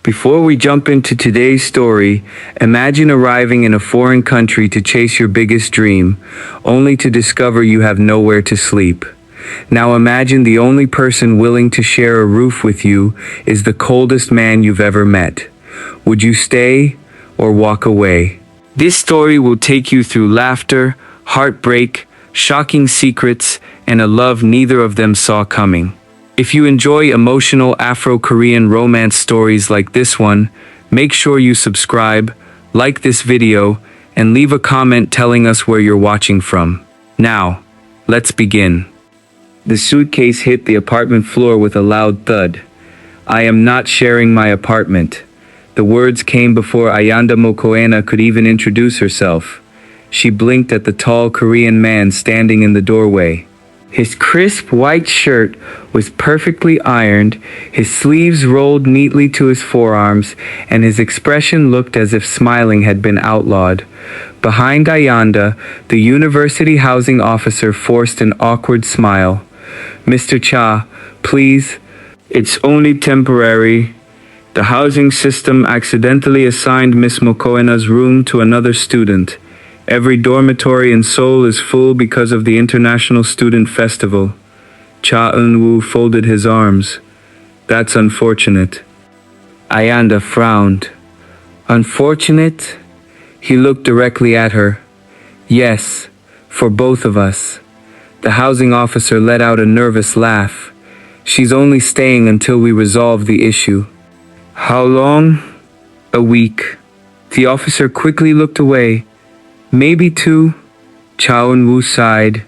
Before we jump into today's story, imagine arriving in a foreign country to chase your biggest dream, only to discover you have nowhere to sleep. Now imagine the only person willing to share a roof with you is the coldest man you've ever met. Would you stay or walk away? This story will take you through laughter, heartbreak, shocking secrets, and a love neither of them saw coming. If you enjoy emotional Afro-Korean romance stories like this one, make sure you subscribe, like this video, and leave a comment telling us where you're watching from. Now, let's begin. The suitcase hit the apartment floor with a loud thud. "I am not sharing my apartment." The words came before Ayanda Mokoena could even introduce herself. She blinked at the tall Korean man standing in the doorway. His crisp white shirt was perfectly ironed, his sleeves rolled neatly to his forearms, and his expression looked as if smiling had been outlawed. Behind Ayanda, the university housing officer forced an awkward smile. "Mr. Cha, please. It's only temporary. The housing system accidentally assigned Miss Mokoena's room to another student. Every dormitory in Seoul is full because of the International Student Festival." Cha Eun-woo folded his arms. "That's unfortunate." Ayanda frowned. "Unfortunate?" He looked directly at her. "Yes, for both of us." The housing officer let out a nervous laugh. "She's only staying until we resolve the issue." "How long?" "A week." The officer quickly looked away. "Maybe 2. Cha Eun-woo sighed.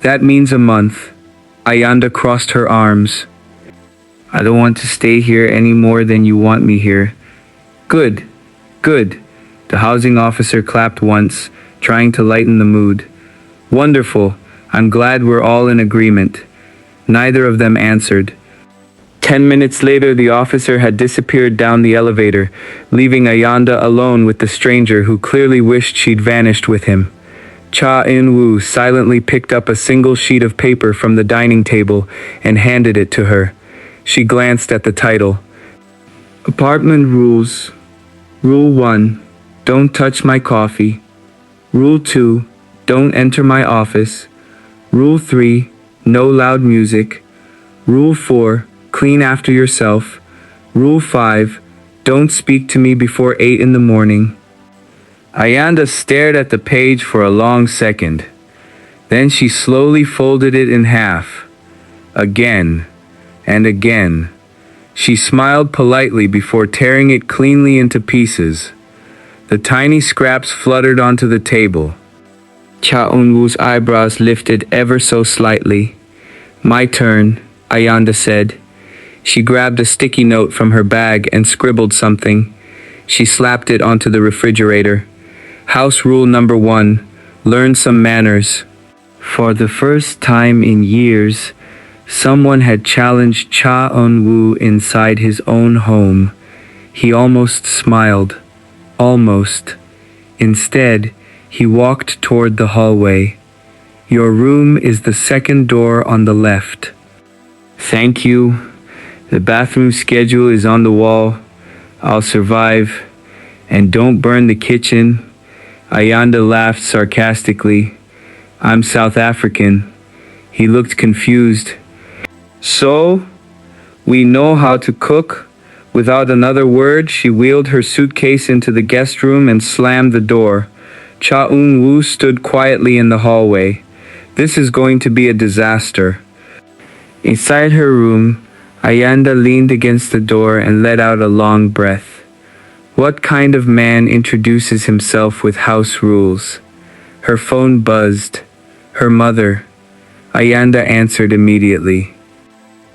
"That means a month." Ayanda crossed her arms. "I don't want to stay here any more than you want me here." "Good, good." The housing officer clapped once, trying to lighten the mood. "Wonderful. I'm glad we're all in agreement." Neither of them answered. 10 minutes later, the officer had disappeared down the elevator, leaving Ayanda alone with the stranger who clearly wished she'd vanished with him. Cha Eun-woo silently picked up a single sheet of paper from the dining table and handed it to her. She glanced at the title. "Apartment Rules. Rule 1. Don't touch my coffee. Rule 2. Don't enter my office. Rule 3. No loud music. Rule 4. Clean after yourself. Rule 5. Don't speak to me before 8 in the morning." Ayanda stared at the page for a long second. Then she slowly folded it in half. Again and again. She smiled politely before tearing it cleanly into pieces. The tiny scraps fluttered onto the table. Cha Eun-woo's eyebrows lifted ever so slightly. "My turn," Ayanda said. She grabbed a sticky note from her bag and scribbled something. She slapped it onto the refrigerator. House rule number 1, learn some manners. For the first time in years, someone had challenged Cha Eun-woo inside his own home. He almost smiled. Almost. Instead, he walked toward the hallway. "Your room is the second door on the left." "Thank you. The bathroom schedule is on the wall. I'll survive. And don't burn the kitchen." Ayanda laughed sarcastically. "I'm South African." He looked confused. "So, we know how to cook?" Without another word, she wheeled her suitcase into the guest room and slammed the door. Cha Eun-woo stood quietly in the hallway. This is going to be a disaster. Inside her room, Ayanda leaned against the door and let out a long breath. What kind of man introduces himself with house rules? Her phone buzzed. Her mother. Ayanda answered immediately.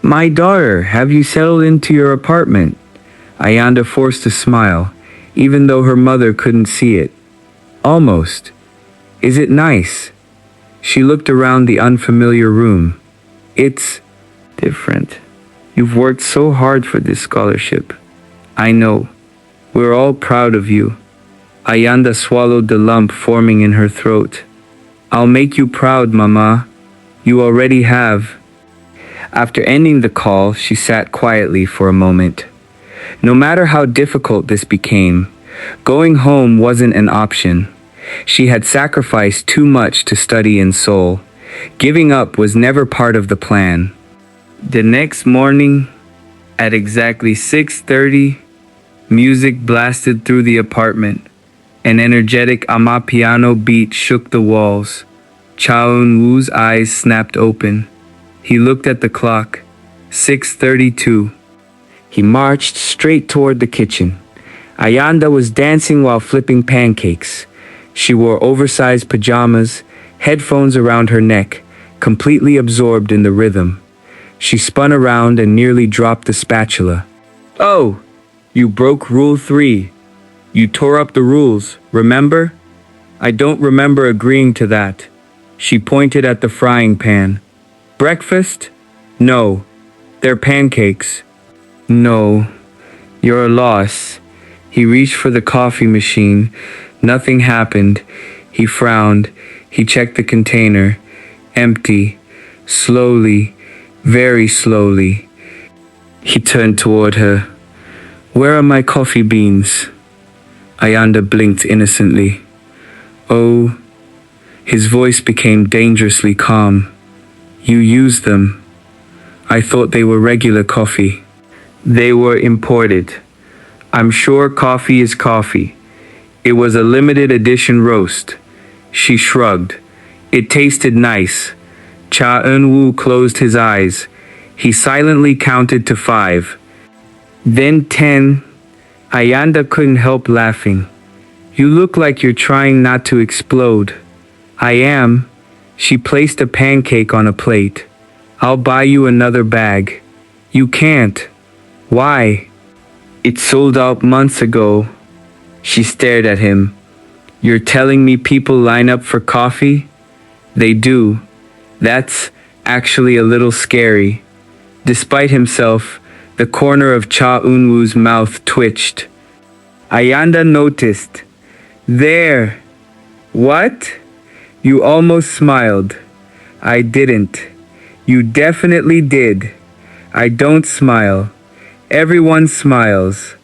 "My daughter, have you settled into your apartment?" Ayanda forced a smile, even though her mother couldn't see it. "Almost. Is it nice?" She looked around the unfamiliar room. "It's different. You've worked so hard for this scholarship." "I know. We're all proud of you." Ayanda swallowed the lump forming in her throat. "I'll make you proud, Mama. You already have." After ending the call, she sat quietly for a moment. No matter how difficult this became, going home wasn't an option. She had sacrificed too much to study in Seoul. Giving up was never part of the plan. The next morning, at exactly 6:30, music blasted through the apartment. An energetic amapiano beat shook the walls. Cha Eun-woo's eyes snapped open. He looked at the clock. 6:32. He marched straight toward the kitchen. Ayanda was dancing while flipping pancakes. She wore oversized pajamas, headphones around her neck, completely absorbed in the rhythm. She spun around and nearly dropped the spatula. "Oh, you broke Rule 3. You tore up the rules, remember?" "I don't remember agreeing to that." She pointed at the frying pan. "Breakfast? No. They're pancakes." "No. You're a loss." He reached for the coffee machine. Nothing happened. He frowned. He checked the container. Empty. Slowly, very slowly. He turned toward her. "Where are my coffee beans?" Ayanda blinked innocently. "Oh." His voice became dangerously calm. "You used them. I thought they were regular coffee." "They were imported. I'm sure coffee is coffee. It was a limited edition roast." She shrugged. "It tasted nice." Cha Eun-woo closed his eyes. He silently counted to 5. Then 10. Ayanda couldn't help laughing. "You look like you're trying not to explode." "I am." She placed a pancake on a plate. "I'll buy you another bag." "You can't." "Why?" "It sold out months ago." She stared at him. "You're telling me people line up for coffee?" "They do." "That's actually a little scary." Despite himself, the corner of Cha Eun-woo's mouth twitched. Ayanda noticed. "There." "What?" "You almost smiled." "I didn't." "You definitely did." "I don't smile." "Everyone smiles."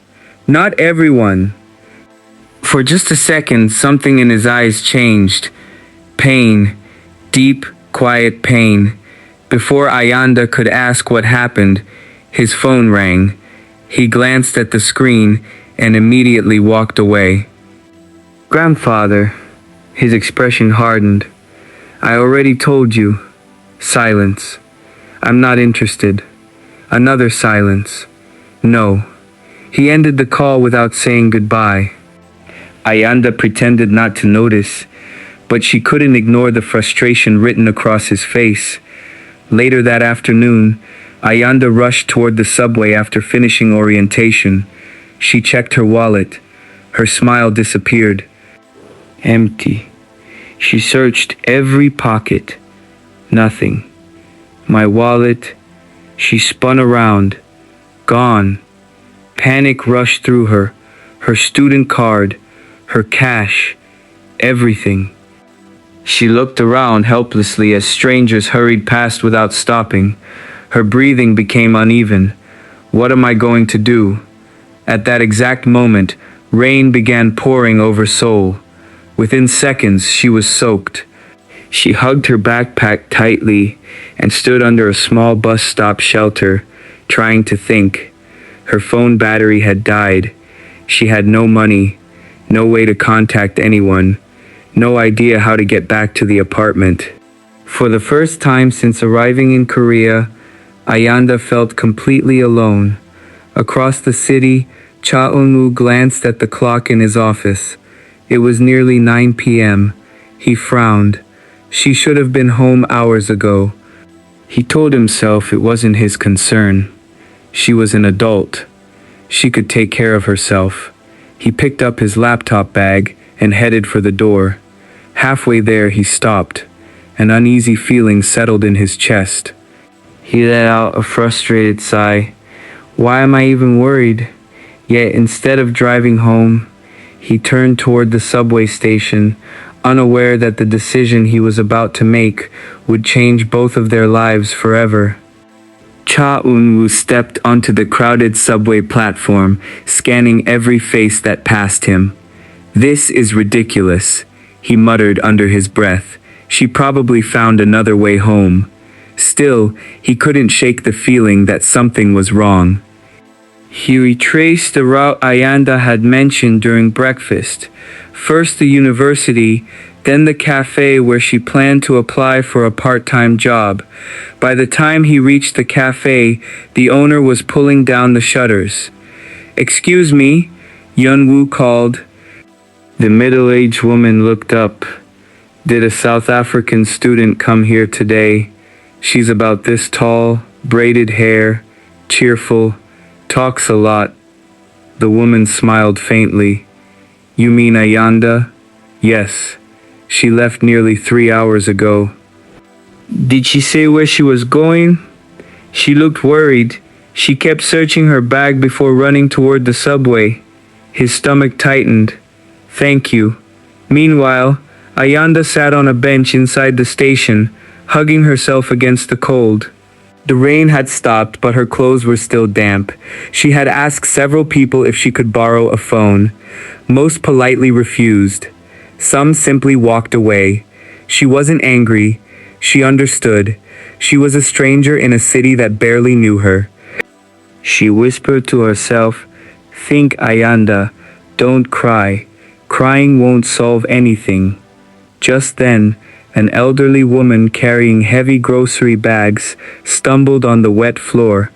"Not everyone." For just a second, something in his eyes changed. Pain. Deep, quiet pain. Before Ayanda could ask what happened, his phone rang. He glanced at the screen and immediately walked away. "Grandfather." His expression hardened. "I already told you." Silence. "I'm not interested." Another silence. "No." He ended the call without saying goodbye. Ayanda pretended not to notice, but she couldn't ignore the frustration written across his face. Later that afternoon, Ayanda rushed toward the subway after finishing orientation. She checked her wallet. Her smile disappeared. Empty. She searched every pocket. Nothing. My wallet. She spun around. Gone. Panic rushed through her. Her student card. Her cash. Everything. She looked around helplessly as strangers hurried past without stopping. Her breathing became uneven. What am I going to do? At that exact moment, rain began pouring over Seoul. Within seconds, she was soaked. She hugged her backpack tightly and stood under a small bus stop shelter, trying to think. Her phone battery had died. She had no money, no way to contact anyone, no idea how to get back to the apartment. For the first time since arriving in Korea, Ayanda felt completely alone. Across the city, Cha Eun-woo glanced at the clock in his office. It was nearly 9 p.m. He frowned. She should have been home hours ago. He told himself it wasn't his concern. She was an adult. She could take care of herself. He picked up his laptop bag and headed for the door. Halfway there, he stopped. An uneasy feeling settled in his chest. He let out a frustrated sigh. Why am I even worried? Yet instead of driving home, he turned toward the subway station, unaware that the decision he was about to make would change both of their lives forever. Cha Eun-woo stepped onto the crowded subway platform, scanning every face that passed him. "This is ridiculous," he muttered under his breath. She probably found another way home. Still, he couldn't shake the feeling that something was wrong. He retraced the route Ayanda had mentioned during breakfast. First the university, then the cafe where she planned to apply for a part-time job. By the time he reached the cafe, the owner was pulling down the shutters. "Excuse me," Eun-woo called. The middle-aged woman looked up. "Did a South African student come here today? She's about this tall, braided hair, cheerful, talks a lot." The woman smiled faintly. "You mean Ayanda?" "Yes. She left nearly 3 hours ago." "Did she say where she was going?" "She looked worried. She kept searching her bag before running toward the subway." His stomach tightened. "Thank you." Meanwhile, Ayanda sat on a bench inside the station, hugging herself against the cold. The rain had stopped, but her clothes were still damp. She had asked several people if she could borrow a phone. Most politely refused. Some simply walked away. She wasn't angry. She understood. She was a stranger in a city that barely knew her. She whispered to herself, "Think, Ayanda, don't cry. Crying won't solve anything." Just then, an elderly woman carrying heavy grocery bags stumbled on the wet floor.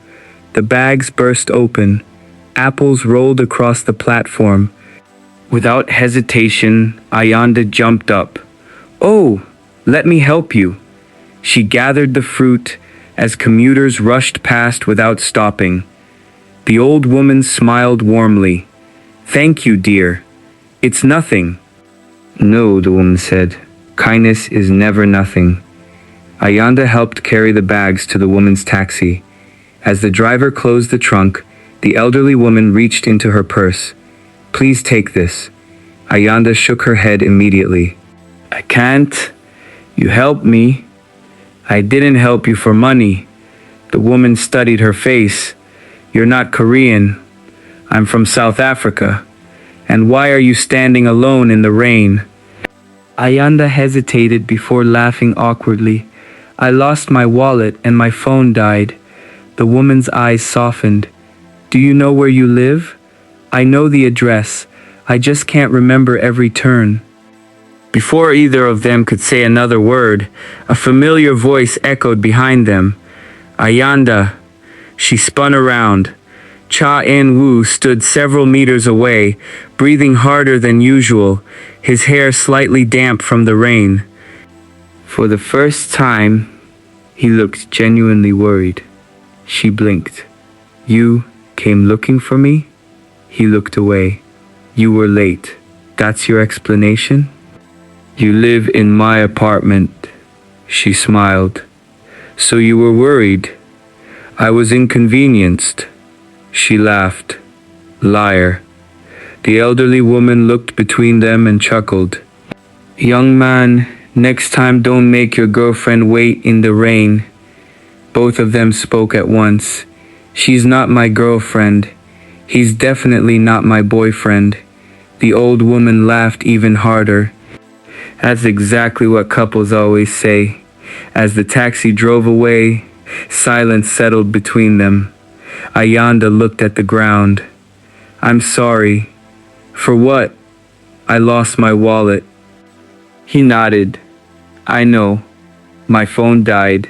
The bags burst open. Apples rolled across the platform. Without hesitation, Ayanda jumped up. "Oh, let me help you." She gathered the fruit as commuters rushed past without stopping. The old woman smiled warmly. "Thank you, dear. It's nothing." "No," the woman said. "Kindness is never nothing." Ayanda helped carry the bags to the woman's taxi. As the driver closed the trunk, the elderly woman reached into her purse. "Please take this." Ayanda shook her head immediately. "I can't. You helped me." "I didn't help you for money." The woman studied her face. "You're not Korean. I'm from South Africa. And why are you standing alone in the rain?" Ayanda hesitated before laughing awkwardly. "I lost my wallet and my phone died." The woman's eyes softened. "Do you know where you live?" "I know the address. I just can't remember every turn." Before either of them could say another word, a familiar voice echoed behind them. "Ayanda." She spun around. Cha Eun-woo stood several meters away, breathing harder than usual, his hair slightly damp from the rain. For the first time, he looked genuinely worried. She blinked. "You came looking for me?" He looked away. "You were late. That's your explanation?" "You live in my apartment." She smiled. "So you were worried. I was inconvenienced." She laughed. "Liar." The elderly woman looked between them and chuckled. "Young man, next time don't make your girlfriend wait in the rain." Both of them spoke at once. "She's not my girlfriend. He's definitely not my boyfriend." The old woman laughed even harder. "That's exactly what couples always say." As the taxi drove away, silence settled between them. Ayanda looked at the ground. "I'm sorry." "For what?" "I lost my wallet." He nodded. "I know. My phone died.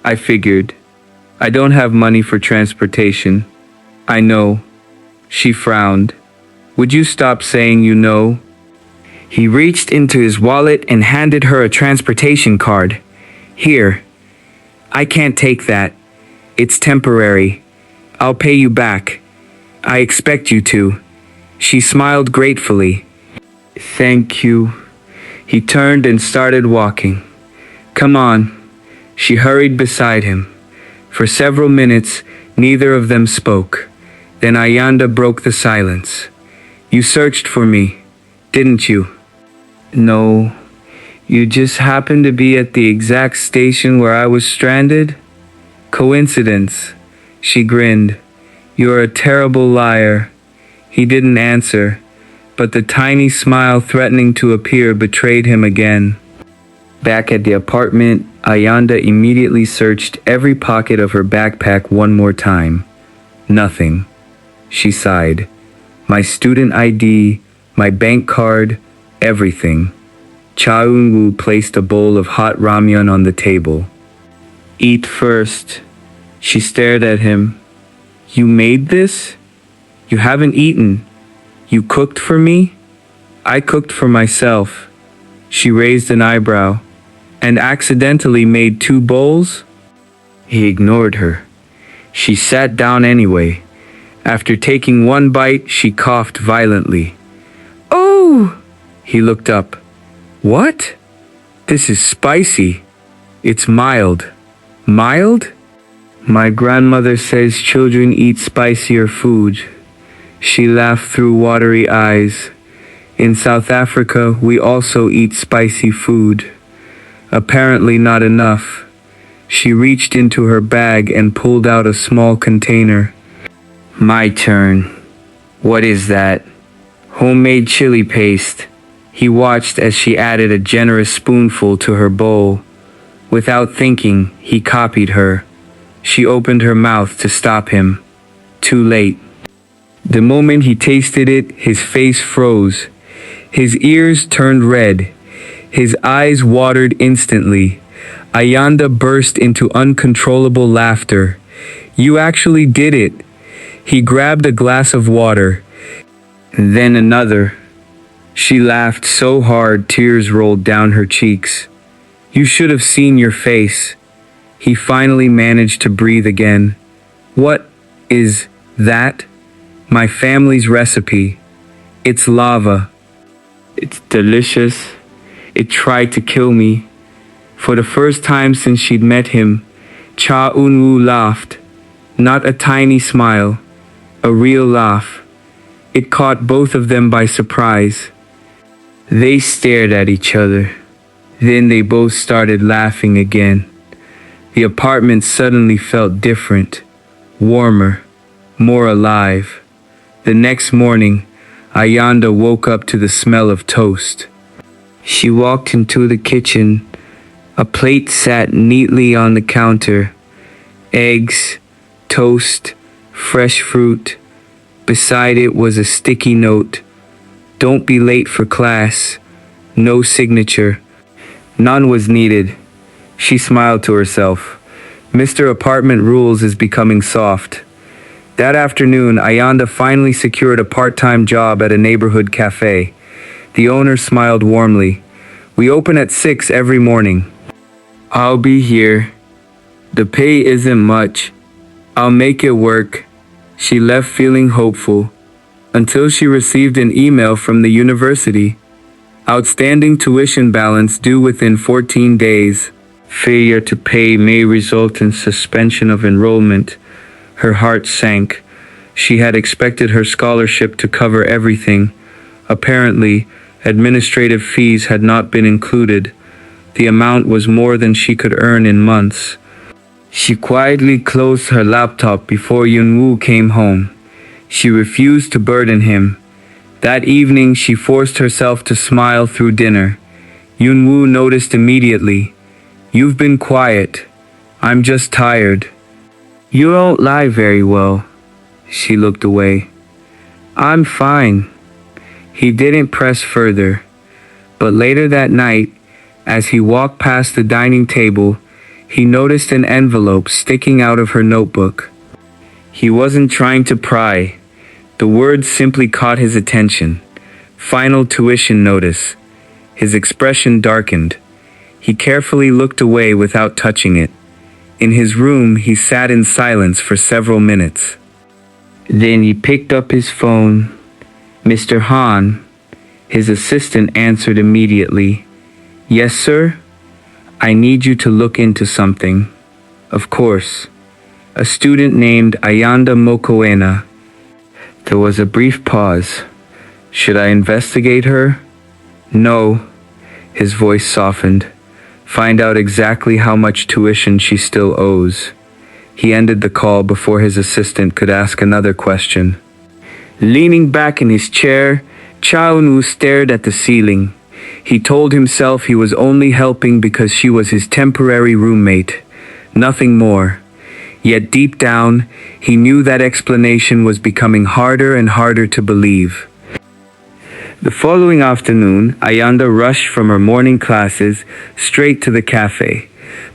I figured. I don't have money for transportation." "I know." She frowned. "Would you stop saying you know?" He reached into his wallet and handed her a transportation card. "Here. I can't take that. It's temporary. I'll pay you back. I expect you to." She smiled gratefully. "Thank you." He turned and started walking. "Come on." She hurried beside him. For several minutes, neither of them spoke. Then Ayanda broke the silence. "You searched for me, didn't you?" "No. You just happened to be at the exact station where I was stranded?" "Coincidence." She grinned. "You're a terrible liar." He didn't answer, but the tiny smile threatening to appear betrayed him again. Back at the apartment, Ayanda immediately searched every pocket of her backpack one more time. Nothing. She sighed. My student ID, my bank card, everything. Cha Eun-woo placed a bowl of hot ramyun on the table. "Eat first." She stared at him. "You made this? You haven't eaten. You cooked for me?" "I cooked for myself." She raised an eyebrow. "And accidentally made 2 bowls?" He ignored her. She sat down anyway. After taking one bite, she coughed violently. "Oh!" He looked up. "What? This is spicy." "It's mild." "Mild?" "My grandmother says children eat spicier food." She laughed through watery eyes. "In South Africa, we also eat spicy food." Apparently not enough. She reached into her bag and pulled out a small container. "My turn." "What is that?" "Homemade chili paste." He watched as she added a generous spoonful to her bowl. Without thinking, he copied her. She opened her mouth to stop him. Too late. The moment he tasted it, his face froze. His ears turned red. His eyes watered instantly. Ayanda burst into uncontrollable laughter. "You actually did it." He grabbed a glass of water. Then another. She laughed so hard tears rolled down her cheeks. "You should have seen your face." He finally managed to breathe again. "What is that?" "My family's recipe. It's lava. It's delicious. It tried to kill me." For the first time since she'd met him, Cha Eun-woo laughed. Not a tiny smile. A real laugh. It caught both of them by surprise. They stared at each other. Then they both started laughing again. The apartment suddenly felt different, warmer, more alive. The next morning, Ayanda woke up to the smell of toast. She walked into the kitchen. A plate sat neatly on the counter. Eggs, toast, fresh fruit. Beside it was a sticky note. "Don't be late for class." No signature. None was needed. She smiled to herself. Mr. Apartment Rules is becoming soft. That afternoon, Ayanda finally secured a part-time job at a neighborhood cafe. The owner smiled warmly. "We open at 6 every morning." "I'll be here." "The pay isn't much." "I'll make it work." She left feeling hopeful, until she received an email from the university. Outstanding tuition balance due within 14 days. Failure to pay may result in suspension of enrollment. Her heart sank. She had expected her scholarship to cover everything. Apparently, administrative fees had not been included. The amount was more than she could earn in months. She quietly closed her laptop before Eun-woo came home. She refused to burden him. That evening, she forced herself to smile through dinner. Eun-woo noticed immediately. "You've been quiet." "I'm just tired." "You don't lie very well." She looked away. "I'm fine." He didn't press further. But later that night, as he walked past the dining table, he noticed an envelope sticking out of her notebook. He wasn't trying to pry. The words simply caught his attention. Final tuition notice. His expression darkened. He carefully looked away without touching it. In his room, he sat in silence for several minutes. Then he picked up his phone. "Mr. Han." His assistant answered immediately. "Yes, sir? I need you to look into something." "Of course." "A student named Ayanda Mokoena." There was a brief pause. "Should I investigate her?" "No." His voice softened. "Find out exactly how much tuition she still owes." He ended the call before his assistant could ask another question. Leaning back in his chair, Cha Eun-woo stared at the ceiling. He told himself he was only helping because she was his temporary roommate. Nothing more. Yet deep down, he knew that explanation was becoming harder and harder to believe. The following afternoon, Ayanda rushed from her morning classes straight to the cafe.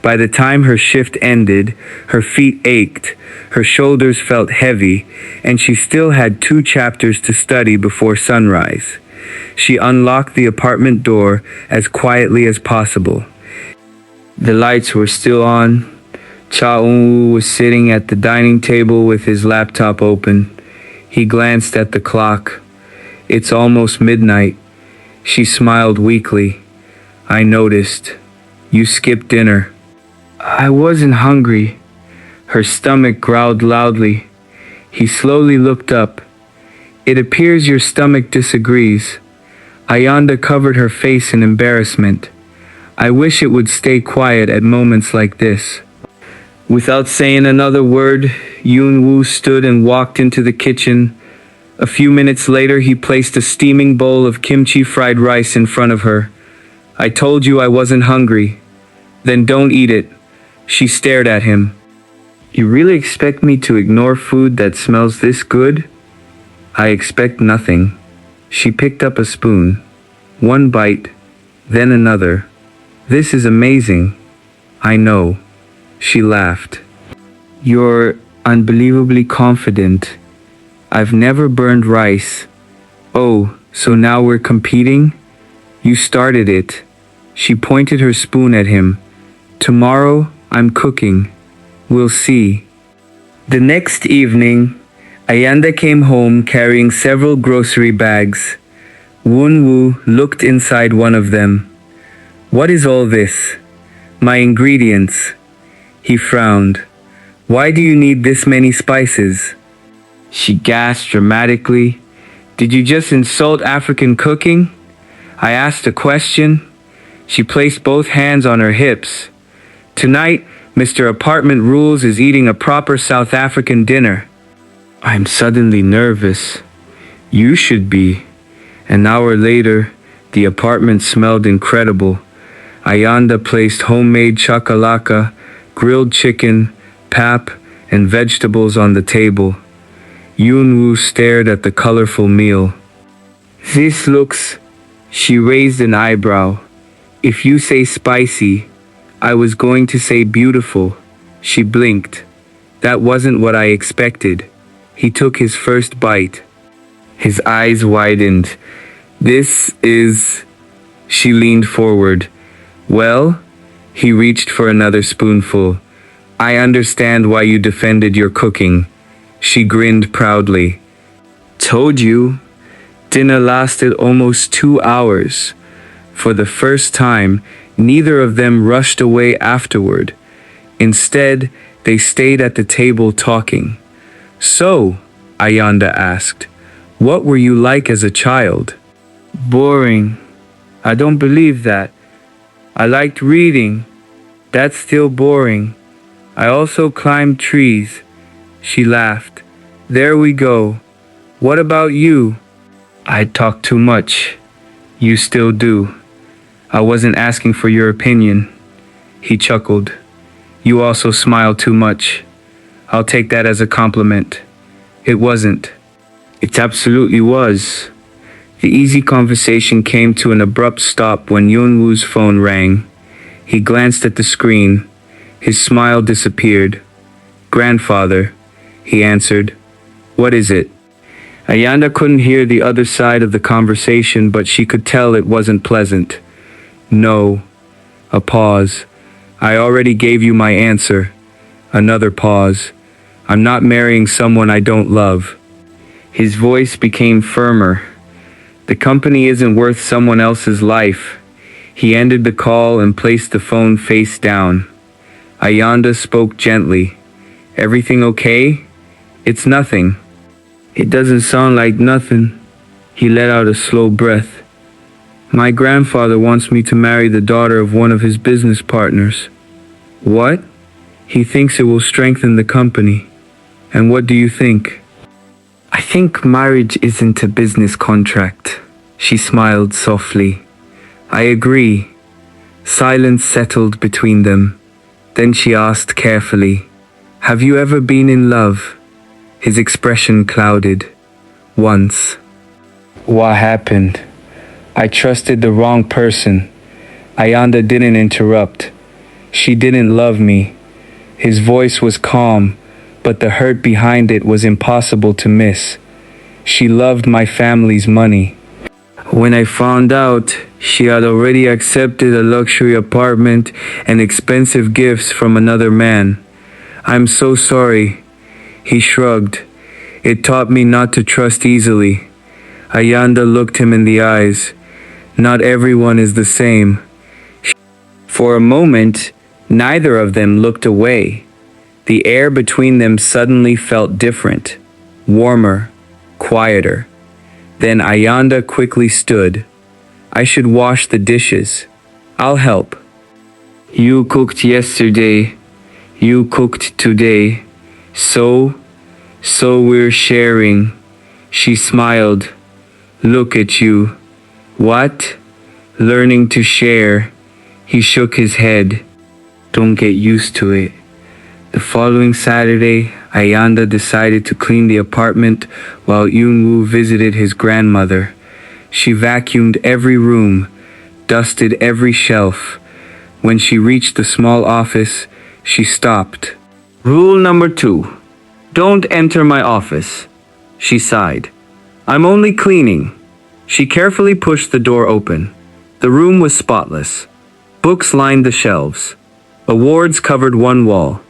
By the time her shift ended, her feet ached, her shoulders felt heavy, and she still had 2 chapters to study before sunrise. She unlocked the apartment door as quietly as possible. The lights were still on. Cha Eun-woo was sitting at the dining table with his laptop open. He glanced at the clock. It's almost midnight. She smiled weakly. I noticed. You skipped dinner. I wasn't hungry. Her stomach growled loudly. He slowly looked up. It appears your stomach disagrees. Ayanda covered her face in embarrassment. I wish it would stay quiet at moments like this. Without saying another word, Eun-woo stood and walked into the kitchen. A few minutes later, he placed a steaming bowl of kimchi fried rice in front of her. I told you I wasn't hungry. Then don't eat it. She stared at him. You really expect me to ignore food that smells this good? I expect nothing. She picked up a spoon. 1 bite, then another. This is amazing. I know. She laughed. You're unbelievably confident. I've never burned rice. Oh, so now we're competing? You started it. She pointed her spoon at him. Tomorrow, I'm cooking. We'll see. The next evening, Ayanda came home carrying several grocery bags. Eun-woo looked inside one of them. What is all this? My ingredients. He frowned. Why do you need this many spices? She gasped dramatically. Did you just insult African cooking? I asked a question. She placed both hands on her hips. Tonight, Mr. Apartment Rules is eating a proper South African dinner. I'm suddenly nervous. You should be. An hour later, the apartment smelled incredible. Ayanda placed homemade chakalaka, grilled chicken, pap, and vegetables on the table. Eun-woo stared at the colorful meal. This looks... She raised an eyebrow. If you say spicy, I was going to say beautiful. She blinked. That wasn't what I expected. He took his first bite. His eyes widened. This is... She leaned forward. Well? He reached for another spoonful. I understand why you defended your cooking. She grinned proudly. Told you. Dinner lasted almost 2 hours. For the first time, neither of them rushed away afterward. Instead, they stayed at the table talking. So, Ayanda asked, what were you like as a child? Boring. I don't believe that. I liked reading. That's still boring. I also climbed trees. She laughed. There we go. What about you? I talk too much. You still do. I wasn't asking for your opinion. He chuckled. You also smile too much. I'll take that as a compliment. It wasn't. It absolutely was. The easy conversation came to an abrupt stop when Eun-woo's phone rang. He glanced at the screen. His smile disappeared. Grandfather, he answered. What is it? Ayanda couldn't hear the other side of the conversation, but she could tell it wasn't pleasant. No. A pause. I already gave you my answer. Another pause. I'm not marrying someone I don't love. His voice became firmer. The company isn't worth someone else's life. He ended the call and placed the phone face down. Ayanda spoke gently. Everything okay? It's nothing. It doesn't sound like nothing. He let out a slow breath. My grandfather wants me to marry the daughter of one of his business partners. What? He thinks it will strengthen the company. And what do you think? I think marriage isn't a business contract. She smiled softly. I agree. Silence settled between them. Then she asked carefully, have you ever been in love? His expression clouded. Once. What happened? I trusted the wrong person. Ayanda didn't interrupt. She didn't love me. His voice was calm, but the hurt behind it was impossible to miss. She loved my family's money. When I found out, she had already accepted a luxury apartment and expensive gifts from another man. I'm so sorry. He shrugged. It taught me not to trust easily. Ayanda looked him in the eyes. Not everyone is the same. For a moment, neither of them looked away. The air between them suddenly felt different, warmer, quieter. Then Ayanda quickly stood. I should wash the dishes. I'll help. You cooked yesterday. You cooked today. So we're sharing. She smiled. Look at you. What? Learning to share. He shook his head. Don't get used to it. The following Saturday, Ayanda decided to clean the apartment while Eun-woo visited his grandmother. She vacuumed every room, dusted every shelf. When she reached the small office, she stopped. Rule number 2. Don't enter my office. She sighed. I'm only cleaning. She carefully pushed the door open. The room was spotless. Books lined the shelves. Awards covered one wall.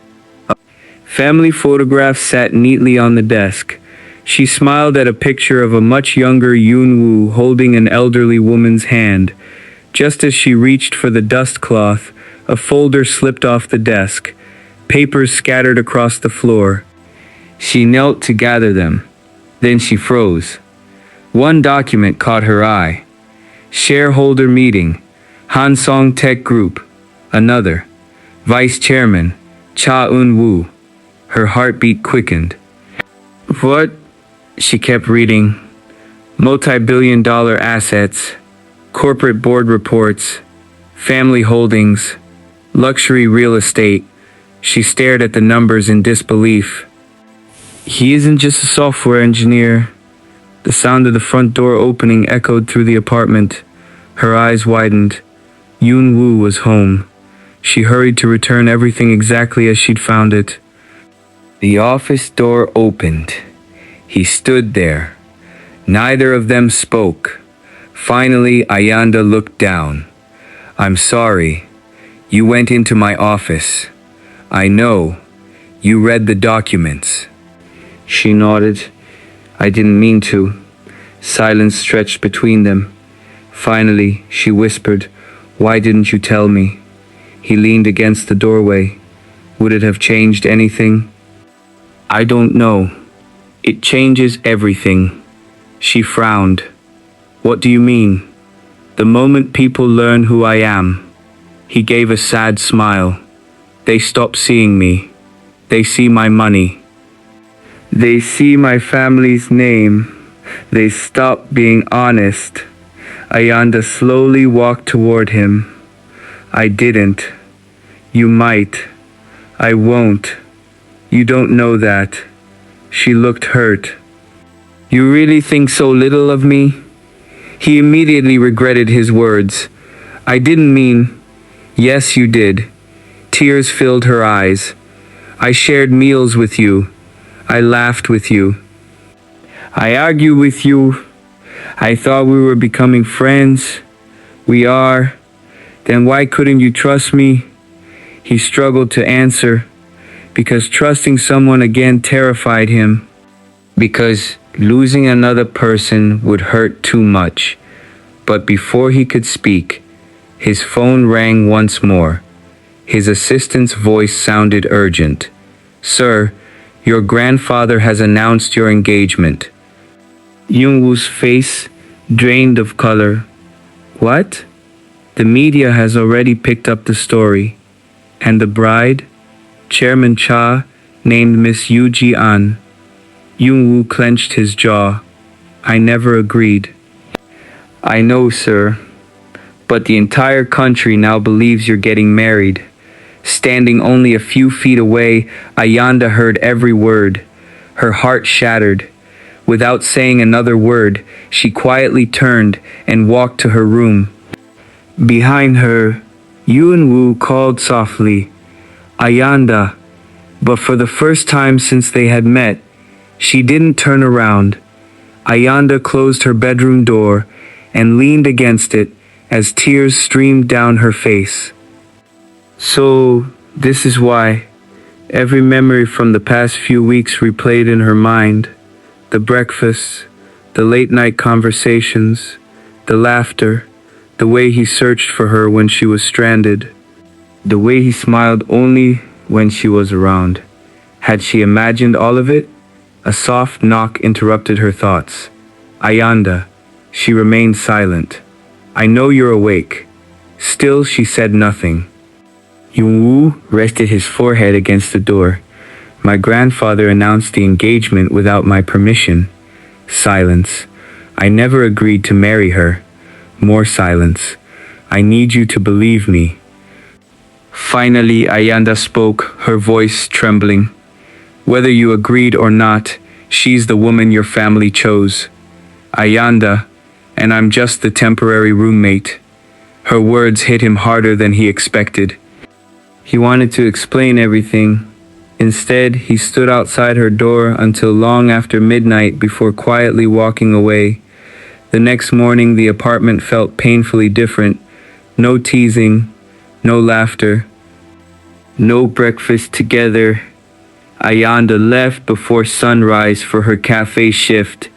Family photographs sat neatly on the desk. She smiled at a picture of a much younger Eun-woo holding an elderly woman's hand. Just as she reached for the dust cloth, a folder slipped off the desk. Papers scattered across the floor. She knelt to gather them. Then she froze. One document caught her eye. Shareholder meeting. Hansong Tech Group. Another. Vice Chairman. Cha Eun-woo. Her heartbeat quickened. What? She kept reading. Multi-billion-dollar assets. Corporate board reports. Family holdings. Luxury real estate. She stared at the numbers in disbelief. He isn't just a software engineer. The sound of the front door opening echoed through the apartment. Her eyes widened. Eun-woo was home. She hurried to return everything exactly as she'd found it. The office door opened. He stood there. Neither of them spoke. Finally, Ayanda looked down. I'm sorry. You went into my office. I know. You read the documents. She nodded. I didn't mean to. Silence stretched between them. Finally, she whispered, Why didn't you tell me? He leaned against the doorway. Would it have changed anything? I don't know. It changes everything. She frowned. What do you mean? The moment people learn who I am. He gave a sad smile. They stop seeing me. They see my money. They see my family's name. They stop being honest. Ayanda slowly walked toward him. I didn't. You might. I won't. You don't know that. She looked hurt. You really think so little of me? He immediately regretted his words. I didn't mean. Yes, you did. Tears filled her eyes. I shared meals with you. I laughed with you. I argued with you. I thought we were becoming friends. We are. Then why couldn't you trust me? He struggled to answer. Because trusting someone again terrified him. Because losing another person would hurt too much. But before he could speak, his phone rang once more. His assistant's voice sounded urgent. Sir, your grandfather has announced your engagement. Eun-woo's face drained of color. What? The media has already picked up the story. And the bride? Chairman Cha named Miss Yu Ji-an. Eun-woo clenched his jaw. I never agreed. I know, sir. But the entire country now believes you're getting married. Standing only a few feet away, Ayanda heard every word. Her heart shattered. Without saying another word, she quietly turned and walked to her room. Behind her, Eun-woo called softly, Ayanda. But for the first time since they had met, she didn't turn around. Ayanda closed her bedroom door and leaned against it as tears streamed down her face. So, this is why. Every memory from the past few weeks replayed in her mind. The breakfasts, the late-night conversations, the laughter, the way he searched for her when she was stranded, the way he smiled only when she was around. Had she imagined all of it? A soft knock interrupted her thoughts. Ayanda. She remained silent. I know you're awake. Still, she said nothing. Eun-woo rested his forehead against the door. My grandfather announced the engagement without my permission. Silence. I never agreed to marry her. More silence. I need you to believe me. Finally, Ayanda spoke, her voice trembling. Whether you agreed or not, she's the woman your family chose. Ayanda, and I'm just the temporary roommate. Her words hit him harder than he expected. He wanted to explain everything. Instead, he stood outside her door until long after midnight before quietly walking away. The next morning, the apartment felt painfully different. No teasing, no laughter, no breakfast together. Ayanda left before sunrise for her cafe shift.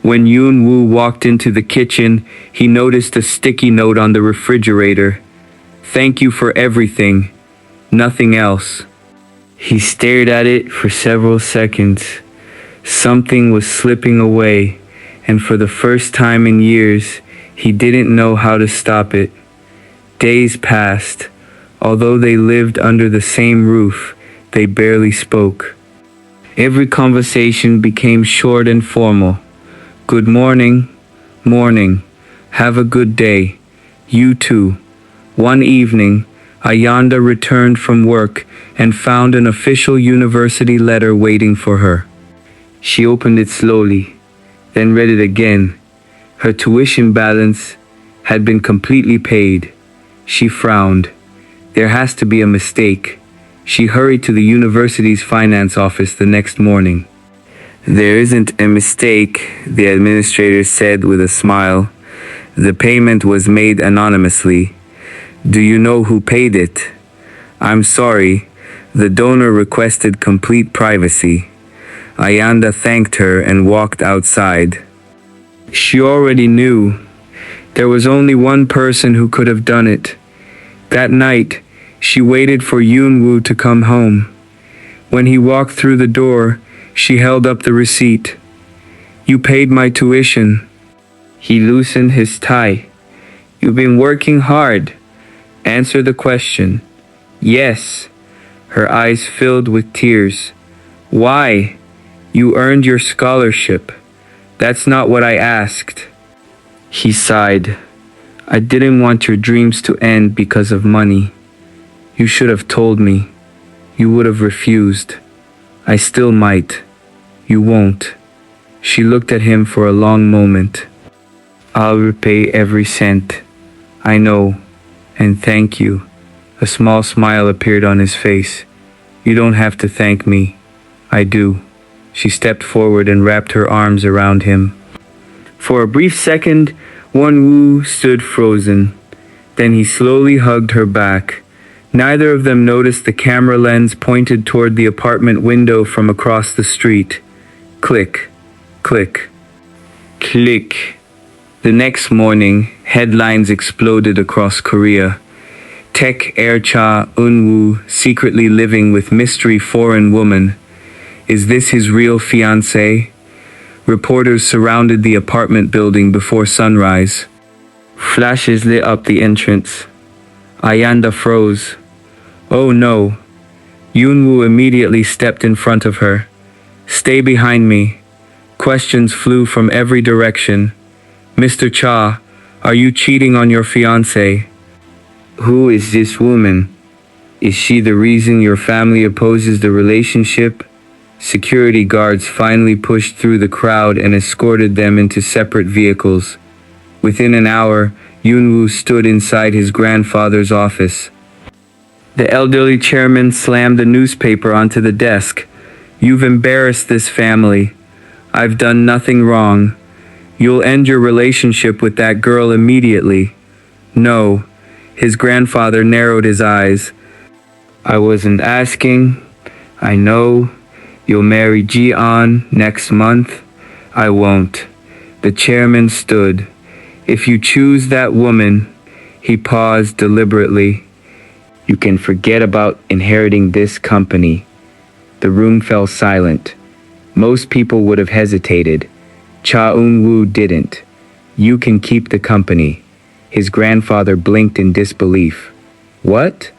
When Eun-woo walked into the kitchen, he noticed a sticky note on the refrigerator. Thank you for everything. Nothing else. He stared at it for several seconds. Something was slipping away, and for the first time in years, he didn't know how to stop it. Days passed. Although they lived under the same roof, they barely spoke. Every conversation became short and formal. Good morning. Morning. Have a good day. You too. One evening, Ayanda returned from work and found an official university letter waiting for her. She opened it slowly, then read it again. Her tuition balance had been completely paid. She frowned. There has to be a mistake. She hurried to the university's finance office the next morning. There isn't a mistake, the administrator said with a smile. The payment was made anonymously. Do you know who paid it? I'm sorry. The donor requested complete privacy. Ayanda thanked her and walked outside. She already knew. There was only one person who could have done it. That night, she waited for Eun-woo to come home. When he walked through the door, she held up the receipt. You paid my tuition. He loosened his tie. You've been working hard. Answer the question. Yes. Her eyes filled with tears. Why? You earned your scholarship. That's not what I asked. He sighed. I didn't want your dreams to end because of money. You should have told me. You would have refused. I still might. You won't. She looked at him for a long moment. I'll repay every cent. I know. And thank you. A small smile appeared on his face. You don't have to thank me. I do. She stepped forward and wrapped her arms around him. For a brief second, Eun-woo stood frozen. Then he slowly hugged her back. Neither of them noticed the camera lens pointed toward the apartment window from across the street. Click, click, click. The next morning, headlines exploded across Korea. Tech heir Cha Eun-woo secretly living with mystery foreign woman. Is this his real fiancée? Reporters surrounded the apartment building before sunrise. Flashes lit up the entrance. Ayanda froze. Oh no. Eun-woo immediately stepped in front of her. Stay behind me. Questions flew from every direction. Mr. Cha, are you cheating on your fiancé? Who is this woman? Is she the reason your family opposes the relationship? Security guards finally pushed through the crowd and escorted them into separate vehicles. Within an hour, Eun-woo stood inside his grandfather's office. The elderly chairman slammed the newspaper onto the desk. You've embarrassed this family. I've done nothing wrong. You'll end your relationship with that girl immediately. No. His grandfather narrowed his eyes. I wasn't asking. I know. You'll marry Ji-an next month. I won't. The chairman stood. If you choose that woman, he paused deliberately. You can forget about inheriting this company. The room fell silent. Most people would have hesitated. Cha Eun-woo didn't. You can keep the company. His grandfather blinked in disbelief. What?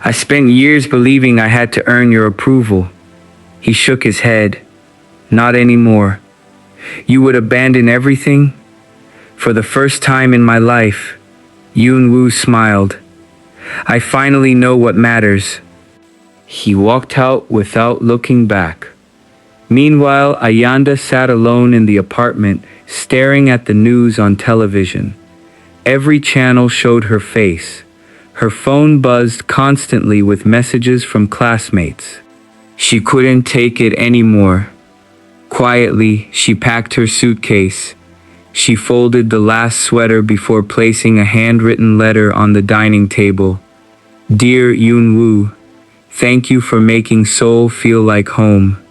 I spent years believing I had to earn your approval. He shook his head. Not anymore. You would abandon everything? For the first time in my life, Eun-woo smiled. I finally know what matters. He walked out without looking back. Meanwhile, Ayanda sat alone in the apartment, staring at the news on television. Every channel showed her face. Her phone buzzed constantly with messages from classmates. She couldn't take it anymore. Quietly, she packed her suitcase. She folded the last sweater before placing a handwritten letter on the dining table. Dear Eun-woo, thank you for making Seoul feel like home.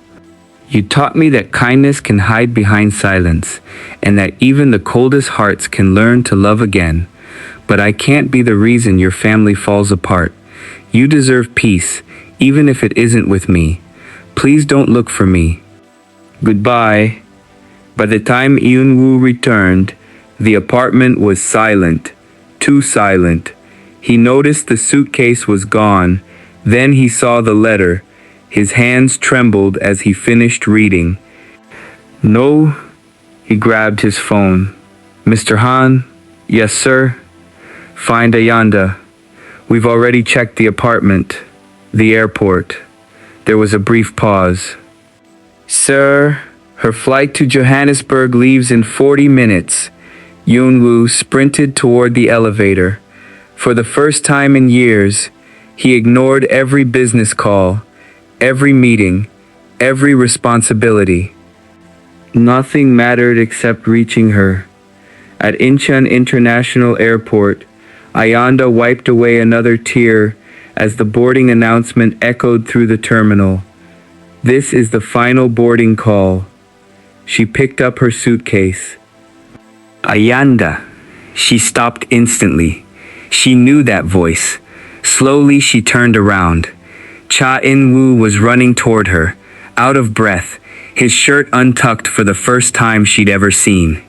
You taught me that kindness can hide behind silence, and that even the coldest hearts can learn to love again. But I can't be the reason your family falls apart. You deserve peace, even if it isn't with me. Please don't look for me. Goodbye. By the time Eun-woo returned, the apartment was silent. Too silent. He noticed the suitcase was gone. Then he saw the letter. His hands trembled as he finished reading. No. He grabbed his phone. Mr. Han? Yes, sir? Find Ayanda. We've already checked the apartment. The airport. There was a brief pause. Sir, her flight to Johannesburg leaves in 40 minutes. Eun-woo sprinted toward the elevator. For the first time in years, he ignored every business call, every meeting, every responsibility. Nothing mattered except reaching her. At Incheon International Airport, Ayanda wiped away another tear as the boarding announcement echoed through the terminal. This is the final boarding call. She picked up her suitcase. Ayanda. She stopped instantly. She knew that voice. Slowly she turned around. Cha Eun-woo was running toward her, out of breath, his shirt untucked for the first time she'd ever seen.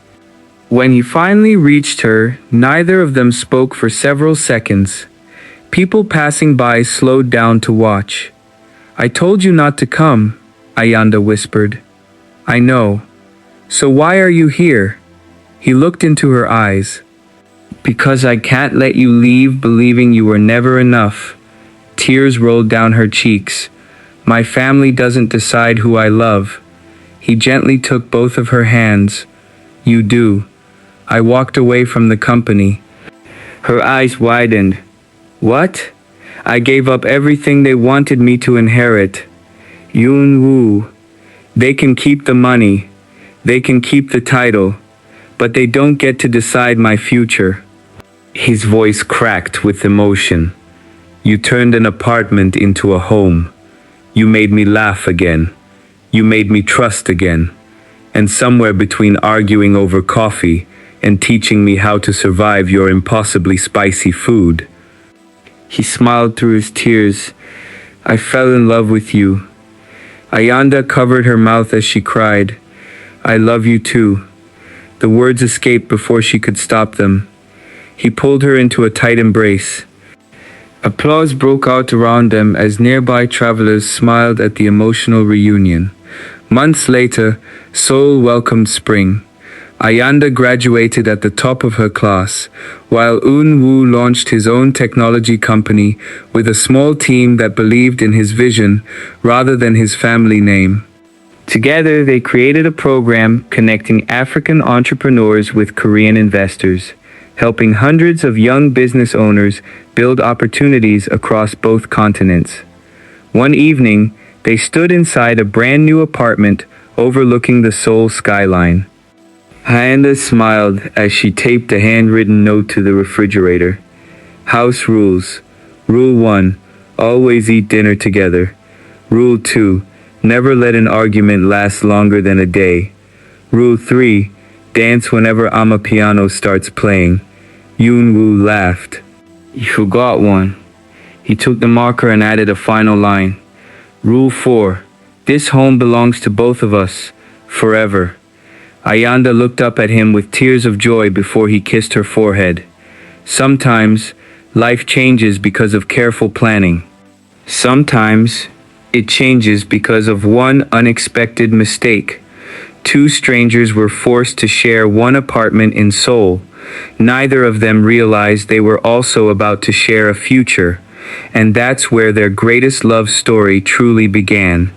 When he finally reached her, neither of them spoke for several seconds. People passing by slowed down to watch. I told you not to come, Ayanda whispered. I know. So why are you here? He looked into her eyes. Because I can't let you leave believing you were never enough. Tears rolled down her cheeks. My family doesn't decide who I love. He gently took both of her hands. You do. I walked away from the company. Her eyes widened. What? I gave up everything they wanted me to inherit. Eun-woo. They can keep the money. They can keep the title. But they don't get to decide my future. His voice cracked with emotion. You turned an apartment into a home. You made me laugh again. You made me trust again. And somewhere between arguing over coffee and teaching me how to survive your impossibly spicy food. He smiled through his tears. I fell in love with you. Ayanda covered her mouth as she cried. I love you too. The words escaped before she could stop them. He pulled her into a tight embrace. Applause broke out around them as nearby travelers smiled at the emotional reunion. Months later, Seoul welcomed spring. Ayanda graduated at the top of her class, while Eun-woo launched his own technology company with a small team that believed in his vision rather than his family name. Together, they created a program connecting African entrepreneurs with Korean investors, helping hundreds of young business owners build opportunities across both continents. One evening, they stood inside a brand new apartment overlooking the Seoul skyline. Ayanda smiled as she taped a handwritten note to the refrigerator. House rules. Rule 1. Always eat dinner together. Rule 2. Never let an argument last longer than a day. Rule 3. Dance whenever Amapiano starts playing. Eun-woo laughed. You forgot one. He took the marker and added a final line. Rule 4. This home belongs to both of us, forever. Ayanda looked up at him with tears of joy before he kissed her forehead. Sometimes, life changes because of careful planning. Sometimes, it changes because of one unexpected mistake. Two strangers were forced to share one apartment in Seoul. Neither of them realized they were also about to share a future, and that's where their greatest love story truly began.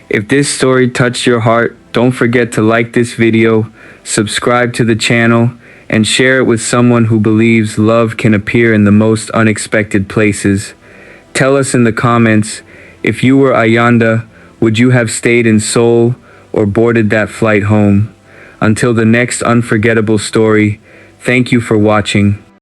If this story touched your heart, don't forget to like this video, subscribe to the channel, and share it with someone who believes love can appear in the most unexpected places. Tell us in the comments, if you were Ayanda, would you have stayed in Seoul or boarded that flight home? Until the next unforgettable story, thank you for watching.